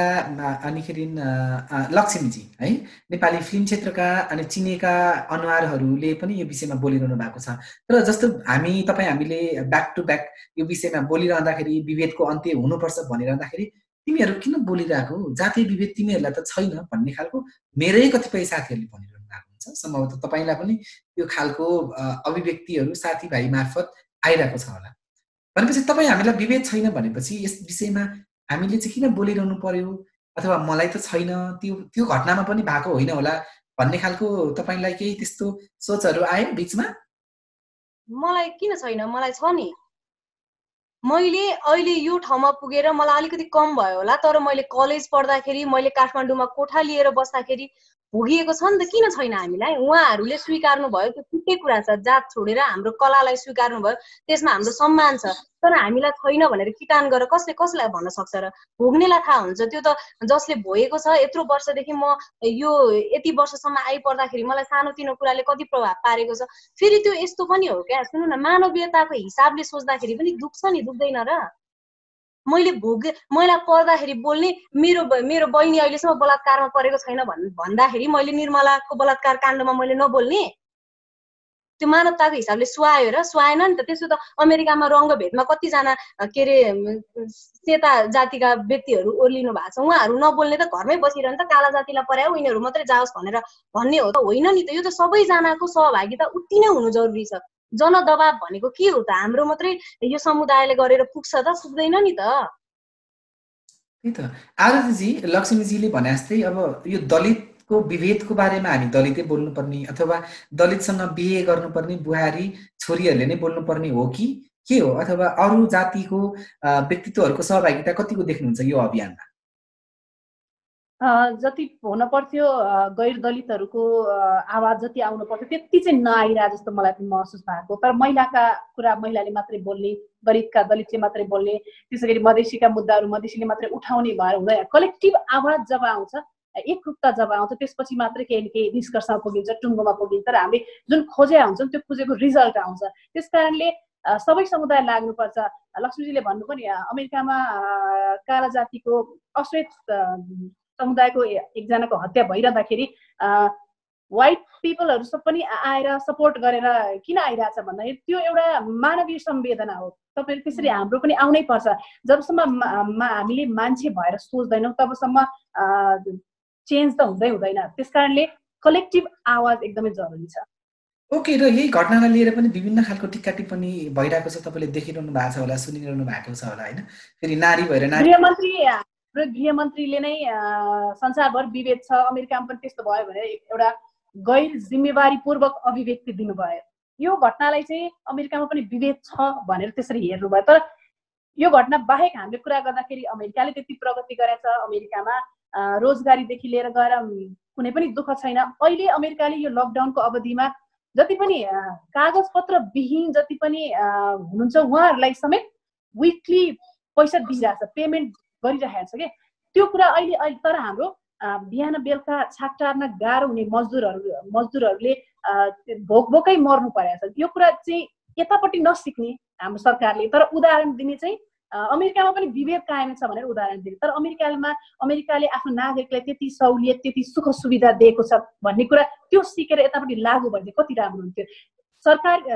अनिखेरि लक्ष्मीजी है, नेपाली फिल्म क्षेत्रका अनि चिनेका अनुहारहरूले पनि यो विषयमा बोलिरहनु भएको छ। तर जस्तो हामीले ब्याक टु ब्याक यो विषयमा बोलिरहँदाखेरि विभेदको अन्त्य हुनुपर्छ भनिरहँदाखेरि तिमीहरू किन बोलिरहेको, जातीय विभेद तिमीहरूलाई त छैन भन्ने खालको मेरै कतिपय साथीहरूले भनिरहनु भएको हुन्छ। सम्भवतः तपाईँलाई पनि यो खालको अभिव्यक्तिहरू साथीभाइ मार्फत आइरहेको छ होला। भनेपछि तपाईँ हामीलाई विभेद छैन भनेपछि यस विषयमा हामीले चाहिँ किन बोलिरहनु पर्यो, अथवा मलाई त छैन, त्यो घटनामा पनि भएको होइन होला भन्ने खालको तपाईँलाई केही त्यस्तो सोचहरू आयो बिचमा? मलाई किन छैन, मलाई छ नि। मैले अहिले यो ठाउँमा पुगेर मलाई अलिकति कम भयो होला, तर मैले कलेज पढ्दाखेरि, मैले काठमाडौँमा कोठा लिएर बस्दाखेरि भोगिएको छ नि त। किन छैन हामीलाई? उहाँहरूले स्वीकार्नु भयो, त्यो छुट्टै कुरा छ। जात छोडेर हाम्रो कलालाई स्वीकार्नु भयो, त्यसमा हाम्रो सम्मान छ। तर हामीलाई छैन भनेर किटान गरेर कसलाई भन्न सक्छ र? भोग्नेलाई थाहा हुन्छ। त्यो त जसले भोगेको छ, यत्रो वर्षदेखि म यो यति वर्षसम्म आइपर्दाखेरि मलाई सानोतिनो कुराले कति प्रभाव पारेको छ। फेरि त्यो यस्तो पनि हो क्या, सुन्नु न, मानवीयताको हिसाबले सोच्दाखेरि पनि दुख्छ नि, दुख्दैन र? मलाई पर्दाखेरि बोल्ने, मेरो बहिनी अहिलेसम्म बलात्कारमा परेको छैन भन्दाखेरि मैले निर्मलाको बलात्कार काण्डमा मैले नबोल्ने? त्यो मानवताको हिसाबले सुहायो र? सुहाएन नि त। त्यसो त अमेरिकामा रङ्गभेदमा कतिजना के अरे सेता जातिका व्यक्तिहरू ओर्लिनु भएको छ, उहाँहरू नबोल्ने त घरमै बसिरहनु त, काला जातिलाई परायो उनीहरू मात्रै जाओस् भनेर भन्ने हो त? होइन नि त। यो त सबैजनाको सहभागिता उति नै हुनु जरुरी छ। जनदबाव भनेको के हो त? हाम्रो मात्रै यो समुदायले गरेर पुग्छ त? पुग्दैन नि त। त्यही त आरतीजी, लक्ष्मीजीले भने जस्तै अब यो दलितको विभेदको बारेमा हामी दलितै बोल्नुपर्ने अथवा दलितसँग बिहे गर्नुपर्ने बुहारी छोरीहरूले नै बोल्नुपर्ने हो कि के हो, अथवा अरू जातिको व्यक्तित्वहरूको सहभागिता कतिको देख्नुहुन्छ यो अभियानमा? जति हुन पर्थ्यो गैर दलितहरूको आवाज जति आउनु पर्थ्यो त्यति चाहिँ नआइरहे जस्तो मलाई पनि महसुस भएको। तर महिलाका कुरा महिलाले मात्रै बोल्ने, दलितका दलितले मात्रै बोल्ने, त्यसै गरी मधेसीका मुद्दाहरू मधेसीले मात्रै उठाउने भएर हुँदैन। कलेक्टिभ आवाज जब आउँछ, एकरूपता जब आउँछ, त्यसपछि मात्रै केही न केही निष्कर्षमा पुगिन्छ, टुङ्गोमा पुगिन्छ र हामीले जुन खोजे हुन्छौँ त्यो खोजेको रिजल्ट आउँछ। त्यस कारणले सबै समुदाय लाग्नुपर्छ। लक्ष्मीजीले भन्नु पनि अमेरिकामा काला जातिको अश्वेत समुदायको एकजनाको हत्या भइरहँदाखेरि व्हाइट पिपलहरू सब पनि आएर सपोर्ट गरेर किन आइरहेछ भन्दाखेरि त्यो एउटा मानवीय संवेदना हो। तपाईहरु त्यसरी हाम्रो पनि आउनै पर्छ। जबसम्म हामीले मान्छे भएर सोच्दैनौँ तबसम्म चेन्ज त हुँदैन। त्यसकारणले कलेक्टिभ आवाज एकदमै जरुरी छ। ओके, र यही घटनालाई लिएर पनि विभिन्न खालको टिक्का टिप्पणी भइरहेको छ, तपाईँले देखिरहनु भएको छ होला, सुनिरहनु भएको छ होला होइन। फेरि नारी भएर गृहमन्त्रीले नै संसारभर विभेद छ, अमेरिकामा पनि त्यस्तो भयो भने एउटा गैर जिम्मेवारीपूर्वक अभिव्यक्ति दिनुभयो। यो घटनालाई चाहिँ अमेरिकामा पनि विभेद छ भनेर त्यसरी हेर्नुभयो। तर यो घटना बाहेक हामीले कुरा गर्दाखेरि अमेरिकाले त्यति प्रगति गरेछ, अमेरिकामा रोजगारीदेखि लिएर गएर कुनै पनि दुःख छैन। अहिले अमेरिकाले यो लकडाउनको अवधिमा जति पनि कागजपत्र विहीन जति पनि हुनुहुन्छ उहाँहरूलाई समेत विकली पैसा दिइरहेछ, पेमेन्ट गरिरहेको छ के। त्यो कुरा अहिले तर हाम्रो बिहान बेलुका छाक टार्न गाह्रो हुने मजदुरहरूले भोकै मर्नु परेको छ। यो कुरा चाहिँ यतापट्टि नसिक्ने हाम्रो सरकारले, तर उदाहरण दिने चाहिँ अमेरिकामा पनि विभेद कायम छ भनेर उदाहरण दिने। तर अमेरिकाले आफ्नो नागरिकलाई त्यति सहुलियत त्यति सुख सुविधा दिएको छ भन्ने कुरा त्यो सिकेर यतापट्टि लागू भइदिए कति राम्रो हुन्थ्यो।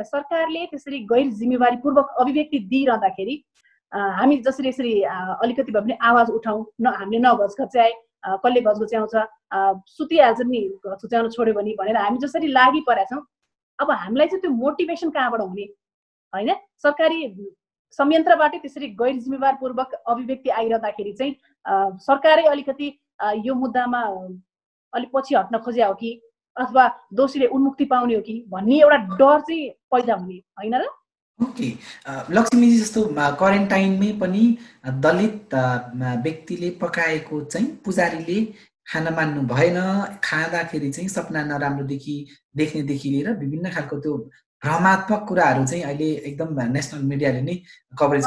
सरकारले त्यसरी गैर जिम्मेवारीपूर्वक अभिव्यक्ति दिइरहँदाखेरि हामी जसरी यसरी अलिकति भए पनि आवाज उठाउँ, हामीले नघचघच्याए कसले घचघच्याउँछ, सुतिहाल्छ नि घचघच्याउन छोड्यो भने भनेर हामी जसरी लागि परेका छौँ, अब हामीलाई चाहिँ त्यो मोटिभेसन कहाँबाट हुने होइन। सरकारी संयन्त्रबाटै त्यसरी गैर जिम्मेवारपूर्वक अभिव्यक्ति आइरहँदाखेरि चाहिँ सरकारै अलिकति यो मुद्दामा अलिक पछि हट्न खोजे हो कि अथवा दोषीले उन्मुक्ति पाउने हो कि भन्ने एउटा डर चाहिँ पैदा हुने होइन र। ओके, लक्ष्मीजी जस्तो क्वारेन्टाइनमै पनि दलित व्यक्तिले पकाएको चाहिँ पुजारीले खान मान्नु भएन, खाँदाखेरि चाहिँ सपना नराम्रो देख्नेदेखि लिएर विभिन्न खालको त्यो भ्रमात्मक कुराहरू चाहिँ अहिले एकदम नेसनल मिडियाले नै कभरेज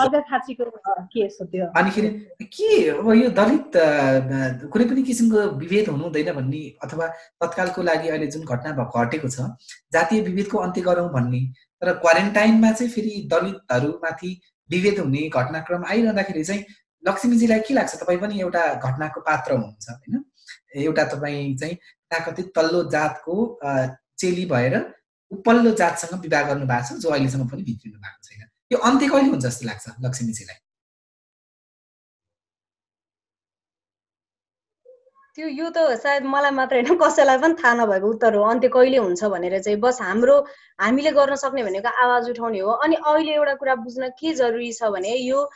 अनिखेरि के अब यो दलित कुनै पनि किसिमको विभेद हुनु हुँदैन भन्ने अथवा तत्कालको लागि अहिले जुन घटना घटेको छ जातीय विभेदको अन्त्य गरौँ भन्ने, तर क्वारेन्टाइनमा चाहिँ फेरि दलितहरूमाथि विभेद हुने घटनाक्रम आइरहँदाखेरि चाहिँ लक्ष्मीजीलाई के लाग्छ? तपाईँ पनि एउटा घटनाको पात्र हुनुहुन्छ होइन, एउटा तपाईँ चाहिँ तथाकथित तल्लो जातको चेली भएर उपल्लो जातसँग विवाह गर्नु भएको छ जो अहिलेसम्म पनि भित्रिनु भएको छैन। यो अन्त्य कहिले हुन्छ जस्तो लाग्छ लक्ष्मीजीलाई? यो त सायद मलाई मात्र होइन कसैलाई पनि थाहा नभएको उत्तर हो अन्त्य कहिले हुन्छ भनेर चाहिँ। बस हामीले गर्न सक्ने भनेको आवाज उठाउने हो। अनि अहिले एउटा कुरा बुझ्न के जरुरी छ भने यो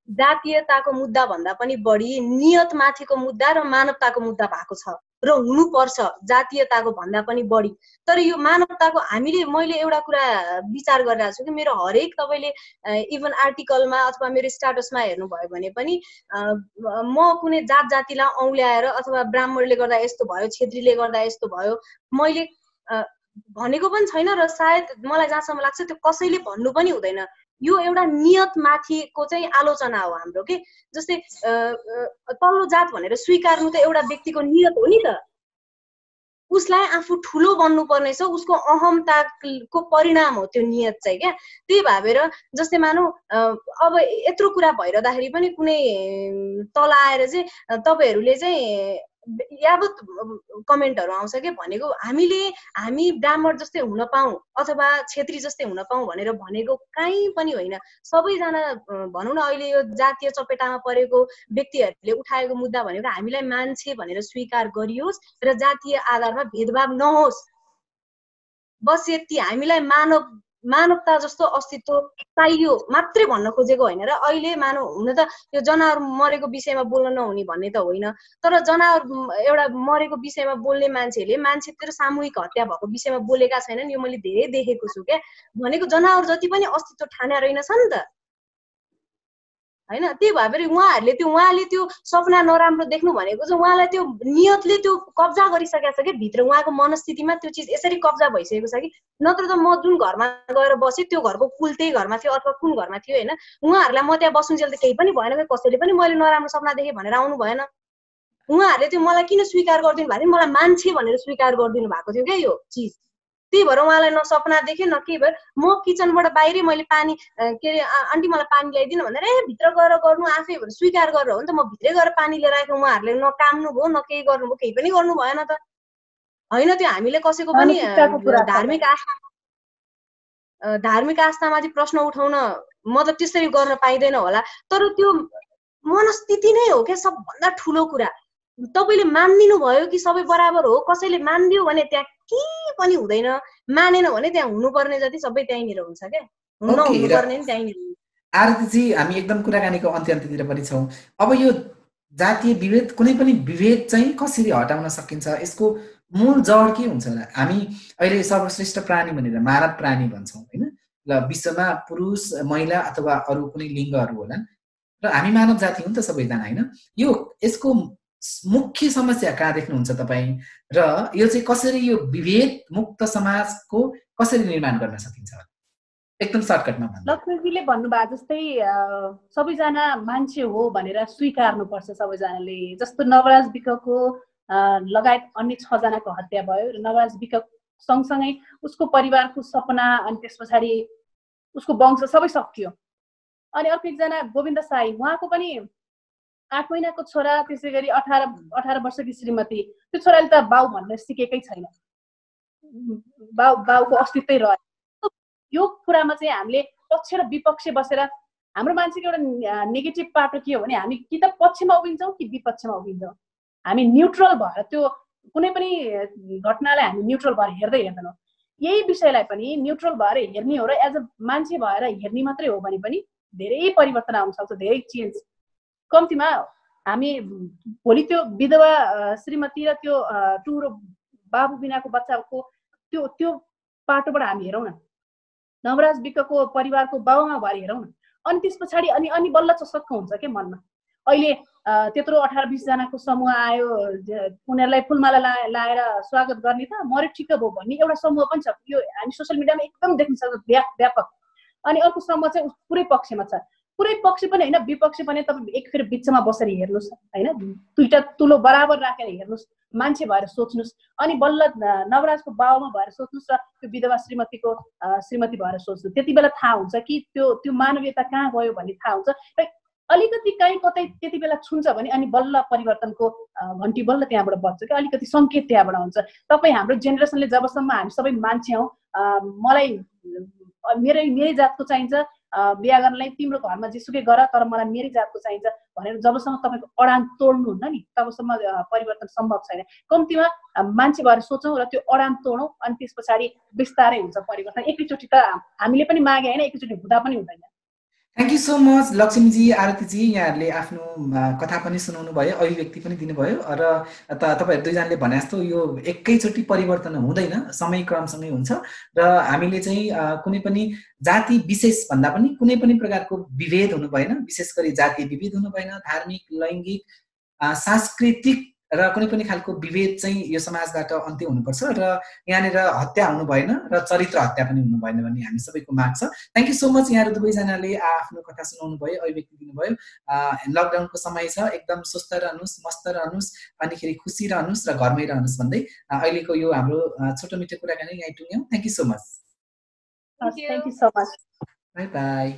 जातीयताको मुद्दा भन्दा पनि बढी नियतमाथिको मुद्दा र मानवताको मुद्दा भएको छ र हुनुपर्छ जातीयताको भन्दा पनि बढी। तर यो मानवताको मैले एउटा कुरा विचार गरिरहेको छु कि मेरो हरेक तपाईँले इभन आर्टिकलमा अथवा मेरो स्ट्याटसमा हेर्नुभयो भने पनि म कुनै जातिलाई औँल्याएर अथवा ब्राह्मणले गर्दा यस्तो भयो, क्षेत्रीले गर्दा यस्तो भयो मैले भनेको पनि छैन र सायद मलाई जहाँसम्म लाग्छ त्यो कसैले भन्नु पनि हुँदैन। यो एउटा नियतमाथिको चाहिँ आलोचना हो हाम्रो के। जस्तै तल्लो जात भनेर स्वीकार्नु त एउटा व्यक्तिको नियत हो नि त। उसलाई आफू ठुलो बन्नु पर्ने छ, उसको अहमताको परिणाम हो त्यो नियत चाहिँ क्या। त्यही भएर जस्तै मानौ अब यत्रो कुरा भइरहँदाखेरि पनि कुनै तल आएर चाहिँ तपाईँहरूले चाहिँ यावत कमेन्टहरू आउँछ के भनेको हामी ब्राह्मण जस्तै हुन पाऊँ अथवा क्षेत्री जस्तै हुन पाऊँ भनेर भनेको कहीँ पनि होइन। सबैजना भनौँ न अहिले यो जातीय चपेटामा परेको व्यक्तिहरूले उठाएको मुद्दा भनेको हामीलाई मान्छे भनेर स्वीकार गरियोस् र जातीय आधारमा भेदभाव नहोस्, बस यति। हामीलाई मानवता जस्तो अस्तित्व चाहियो मात्रै भन्न खोजेको होइन। र अहिले हुन त यो जनावर मरेको विषयमा बोल्न नहुने भन्ने त होइन, तर जनावर एउटा मरेको विषयमा बोल्ने मान्छेतिर सामूहिक हत्या भएको विषयमा बोलेका छैनन्। यो मैले धेरै देखेको छु क्या। भनेको जनावर जति पनि अस्तित्व ठान्या रहेनछ नि त होइन। त्यही भएर उहाँले त्यो सपना नराम्रो देख्नु भनेको चाहिँ उहाँलाई त्यो नियतले त्यो कब्जा गरिसकेको छ कि भित्र उहाँको मनस्थितिमा त्यो चिज यसरी कब्जा भइसकेको छ कि। नत्र त म जुन घरमा गएर बसेँ त्यो घरको कुल त्यही घरमा थियो अथवा कुन घरमा थियो होइन, उहाँहरूलाई म त्यहाँ बस्नुजेल त केही पनि भएन, कसैले पनि मैले नराम्रो सपना देखेँ भनेर आउनु भएन। उहाँहरूले त्यो मलाई किन स्वीकार गरिदिनु भएको थियो, मलाई मान्छे भनेर स्वीकार गरिदिनु भएको थियो क्या यो चिज। त्यही भएर उहाँलाई न सपना देख्यो न के भयो। म किचनबाट बाहिरै मैले पानी के अरे आन्टी मलाई पानी ल्याइदिनु भनेर भित्र गएर गर्नु आफै भनेर स्वीकार गरेर हो नि त। म भित्रै गएर पानी लिएर आएको, उहाँहरूले न काम्नु भयो न केही गर्नुभयो, केही पनि गर्नु भएन त होइन। त्यो हामीले कसैको पनि धार्मिक आस्थामा चाहिँ प्रश्न उठाउन म त त्यसरी गर्न पाइँदैन होला। तर त्यो मनस्थिति नै हो क्या सबभन्दा ठुलो कुरा। तपाईँले मानिदिनु भयो कि सबै बराबर हो, कसैले मानिदियो भने त्यहाँ केही पनि हुँदैन, मानेन भने त्यहाँ हुनुपर्ने जति सबै त्यहीँनिर हुन्छ क्या, नहुनुपर्ने नि त्यहीँनिर। आरतीजी हामी एकदम कुराकानीको अन्त्यतिर पनि छौँ। अब यो जातीय विभेद, कुनै पनि विभेद चाहिँ कसरी हटाउन सकिन्छ, यसको मूल जड के हुन्छ होला? हामी अहिले सर्वश्रेष्ठ प्राणी भनेर मानव प्राणी भन्छौँ होइन, र विश्वमा पुरुष महिला अथवा अरू कुनै लिङ्गहरू होलान्, र हामी मानव जाति हुन् त सबैजना होइन। यसको मुख्य समस्या कहाँ देख्नुहुन्छ तपाईँ, र यो चाहिँ कसरी, यो विभेद मुक्त समाजको कसरी निर्माण गर्न सकिन्छ? एकदम सर्टकटमा लक्ष्मीजीले भन्नुभएको जस्तै सबैजना मान्छे हो भनेर स्वीकार्नुपर्छ सबैजनाले। जस्तो नवराज विकको लगायत अन्य 6 जनाको हत्या भयो र नवराज विक सँगसँगै उसको परिवारको सपना अनि त्यस पछाडि उसको वंश सबै सकियो। अनि अर्को एकजना गोविन्द साई, उहाँको पनि 8 महिनाको छोरा, त्यसै गरी 18 वर्षकी श्रीमती। त्यो छोराले त बाउ भन्न सिकेकै छैन, बाउको अस्तित्वै रह्यो। यो कुरामा चाहिँ हामीले पक्ष र विपक्ष बसेर, हाम्रो मान्छेको एउटा नेगेटिभ पाटो के हो भने हामी कि त पक्षमा उभिन्छौँ कि विपक्षमा उभिन्छौँ। हामी न्युट्रल भएर त्यो कुनै पनि घटनालाई हामी न्युट्रल भएर हेर्दैनौँ। यही विषयलाई पनि न्युट्रल भएर हेर्ने हो र एज अ मान्छे भएर हेर्ने मात्रै हो भने पनि धेरै परिवर्तन आउन सक्छ, धेरै चेन्ज। कम्तीमा हामी भोलि त्यो विधवा श्रीमती र त्यो टुरो बाबु बिनाको बच्चाको त्यो पाटोबाट हामी हेरौँ न, नवराज विकको परिवारको बाबुमा भएर हेरौँ न। अनि त्यस पछाडि अनि बल्ल चसक्क हुन्छ क्या मनमा। अहिले त्यत्रो 18-20 जनाको समूह आयो, उनीहरूलाई फुलमाला लाएर स्वागत गर्ने त मरे ठिक भयो भन्ने एउटा समूह पनि छ। यो हामी सोसियल मिडियामा एकदम देख्न सक्छौँ व्यापक। अनि अर्को समूह चाहिँ पुरै पक्षमा छ। पुरै पक्ष पनि होइन, विपक्ष पनि तपाईँ एक फेरि बिचमा बसेर हेर्नुहोस् होइन, दुईटा तुलो बराबर राखेर हेर्नुहोस्, मान्छे भएर सोच्नुहोस्। अनि बल्ल नवराजको बाबुमा भएर सोच्नुहोस् र त्यो विधवा श्रीमतीको श्रीमती भएर सोच्नुहोस्। त्यति बेला थाहा हुन्छ कि त्यो मानवीयता कहाँ गयो भन्ने थाहा हुन्छ। र अलिकति कहीँ कतै त्यति बेला छुन्छ भने अनि बल्ल परिवर्तनको घन्टी बल्ल त्यहाँबाट बज्छ कि अलिकति सङ्केत त्यहाँबाट हुन्छ। तपाईँ हाम्रो जेनेरेसनले जबसम्म हामी सबै मान्छे हौँ, मलाई मेरै जातको चाहिन्छ, बिहा गर्नलाई तिम्रो घरमा जेसुकै गर तर मलाई मेरै जातको चाहिन्छ भनेर जबसम्म तपाईँको अडान तोड्नुहुन्न नि तबसम्म परिवर्तन सम्भव छैन। कम्तीमा मान्छे भएर सोचौँ र त्यो अडान तोडौँ, अनि त्यस पछाडि बिस्तारै हुन्छ परिवर्तन। एकैचोटि त हामीले पनि मागे होइन, एकैचोटि हुँदा पनि हुँदैन। थ्याङ्क यू सो मच लक्ष्मीजी, आरतीजी, यहाँहरूले आफ्नो कथा पनि सुनाउनु भयो, अभिव्यक्ति पनि दिनुभयो। र तपाईँहरू दुईजनाले भने जस्तो यो एकैचोटि परिवर्तन हुँदैन, समय क्रमसँगै हुन्छ। र हामीले चाहिँ कुनै पनि जाति विशेष भन्दा पनि कुनै पनि प्रकारको विभेद हुनु भएन, विशेष गरी जातीय विभेद हुनु भएन, धार्मिक, लैङ्गिक, सांस्कृतिक र कुनै पनि खालको विभेद चाहिँ यो समाजबाट अन्त्य हुनुपर्छ। र यहाँनिर हत्या हुनु भएन र चरित्र हत्या पनि हुनु भएन भन्ने हामी सबैको माग छ। थ्याङ्क यू सो मच, यहाँहरू दुवैजनाले आफ्नो कथा सुनाउनु भयो, अभिव्यक्ति दिनुभयो। लकडाउनको समय छ, एकदम स्वस्थ रहनुहोस्, मस्त रहनुहोस्, अनिखेरि खुसी रहनुहोस् र घरमै रहनुहोस् भन्दै अहिलेको यो हाम्रो छोटो मिठो कुराकानी यहीँ टुङ्ग्यौँ। Thank you so much. Thank you so much. Bye by.